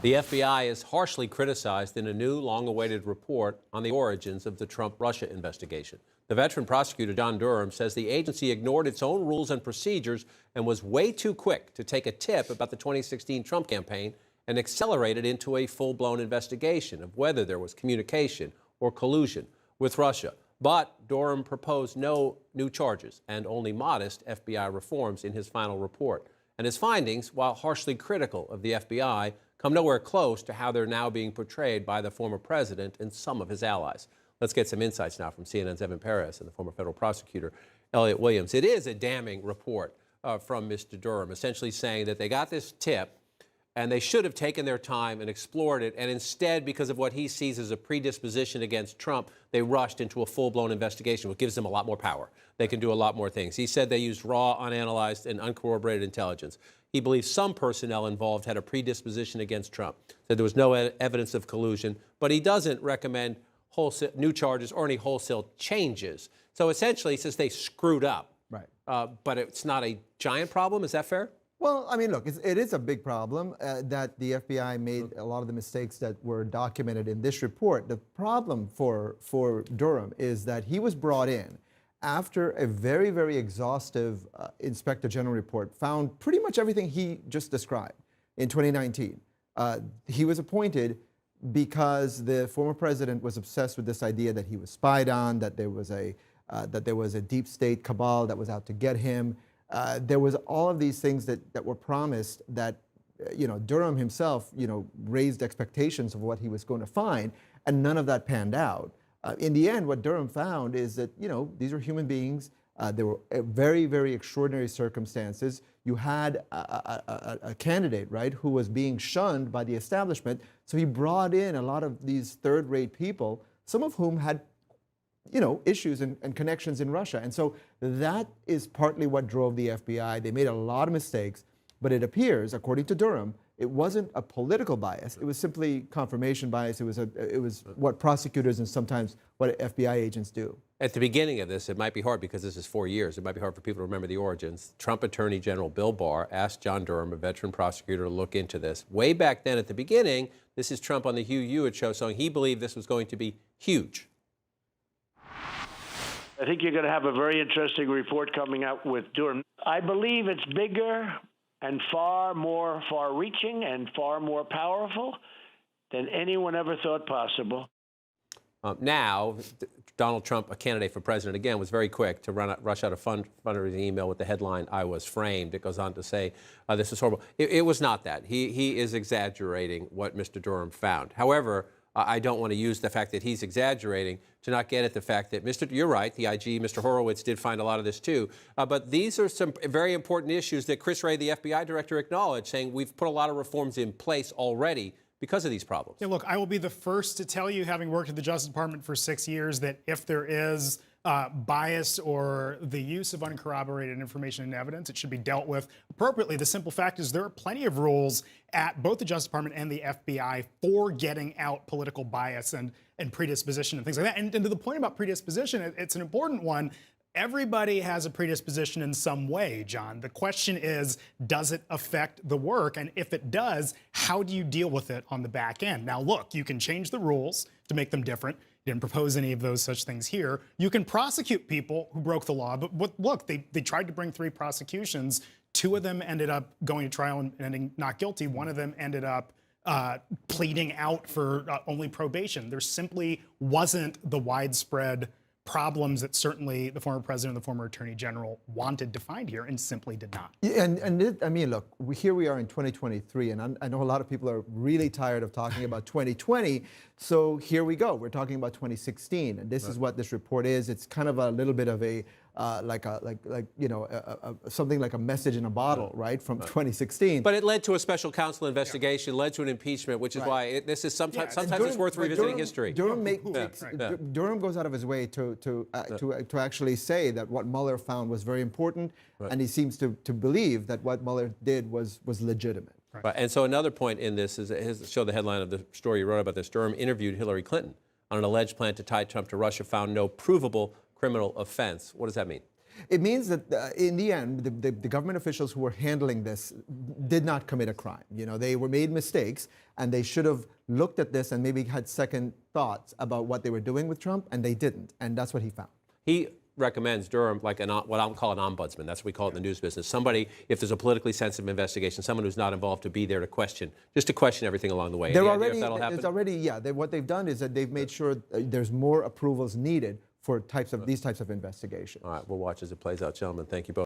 The FBI is harshly criticized in a new, long-awaited report on the origins of the Trump-Russia investigation. The veteran prosecutor, John Durham, says the agency ignored its own rules and procedures and was way too quick to take a tip about the 2016 Trump campaign and accelerated into a full-blown investigation of whether there was communication or collusion with Russia. But Durham proposed no new charges and only modest FBI reforms in his final report. And his findings, while harshly critical of the FBI, come nowhere close to how they're now being portrayed by the former president and some of his allies. Let's get some insights now from CNN's Evan Perez and the former federal prosecutor, Elliot Williams. It is a damning report from Mr. Durham, essentially saying that they got this tip and they should have taken their time and explored it, and instead, because of what he sees as a predisposition against Trump, they rushed into a full-blown investigation, which gives them a lot more power. They can do a lot more things. He said they used raw, unanalyzed, and uncorroborated intelligence. He believes some personnel involved had a predisposition against Trump. Said there was no evidence of collusion, but he doesn't recommend new charges or any wholesale changes. So essentially, he says they screwed up. Right. But it's not a giant problem. Is that fair? Well, I mean, look, it is a big problem that the FBI made a lot of the mistakes that were documented in this report. The problem for Durham is that he was brought in after a very, very exhaustive Inspector General report found pretty much everything he just described in 2019. He was appointed because the former president was obsessed with this idea that he was spied on, that there was a deep state cabal that was out to get him. There was all of these things that were promised that, Durham himself, raised expectations of what he was going to find, and none of that panned out. In the end, what Durham found is that, these were human beings. There were very, very extraordinary circumstances. You had a candidate, right, who was being shunned by the establishment. So he brought in a lot of these third-rate people, some of whom had issues and connections in Russia. And so that is partly what drove the FBI. They made a lot of mistakes, but it appears, according to Durham, it wasn't a political bias. It was simply confirmation bias. It was what prosecutors and sometimes what FBI agents do. At the beginning of this, it might be hard because this is 4 years. It might be hard for people to remember the origins. Trump Attorney General Bill Barr asked John Durham, a veteran prosecutor, to look into this. Way back then at the beginning, this is Trump on the Hugh Hewitt show saying he believed this was going to be huge. I think you're going to have a very interesting report coming out with Durham. I believe it's bigger and far more far-reaching and far more powerful than anyone ever thought possible. Now, Donald Trump, a candidate for president again, was very quick to rush out a fundraising email with the headline, "I was framed." It goes on to say, this is horrible. It was not that. He is exaggerating what Mr. Durham found. However, I don't want to use the fact that he's exaggerating to not get at the fact that, you're right, the IG, Mr. Horowitz, did find a lot of this too. But these are some very important issues that Chris Wray, the FBI director, acknowledged, saying we've put a lot of reforms in place already because of these problems. Yeah, look, I will be the first to tell you, having worked at the Justice Department for 6 years, that if there is bias or the use of uncorroborated information and evidence, it should be dealt with appropriately. The simple fact is there are plenty of rules at both the Justice Department and the FBI for getting out political bias and predisposition and things like that. And to the point about predisposition, it's an important one. Everybody has a predisposition in some way, John. The question is, does it affect the work? And if it does, how do you deal with it on the back end? Now, look, you can change the rules to make them different. You didn't propose any of those such things here. You can prosecute people who broke the law. But look, they tried to bring 3 prosecutions. 2 of them ended up going to trial and ending not guilty. 1 of them ended up pleading out for only probation. There simply wasn't the widespread problems that certainly the former president and the former attorney general wanted to find here and simply did not. Yeah, I mean, look, here we are in 2023, and I know a lot of people are really tired of talking about 2020. So here we go. We're talking about 2016, and this is what this report is. It's kind of a little bit of a something like a message in a bottle, right, from 2016. But it led to a special counsel investigation, led to an impeachment, which is why this is sometimes it's worth revisiting history. Durham goes out of his way to actually say that what Mueller found was very important, and he seems to believe that what Mueller did was legitimate. Right. And so another point in this is show the headline of the story you wrote about this. Durham interviewed Hillary Clinton on an alleged plan to tie Trump to Russia, found no provable criminal offense. What does that mean? It means that in the end, the government officials who were handling this did not commit a crime. You know, they were made mistakes, and they should have looked at this and maybe had second thoughts about what they were doing with Trump, and they didn't. And that's what he found. He recommends Durham like what I'll call an ombudsman. That's what we call it in the news business. Somebody, if there's a politically sensitive investigation, someone who's not involved to be there to question, just to question everything along the way. They're Any already, idea if that'll happen? it's already, yeah. What they've done is that they've made sure there's more approvals needed for these types of investigations. All right, we'll watch as it plays out. Gentlemen, thank you both.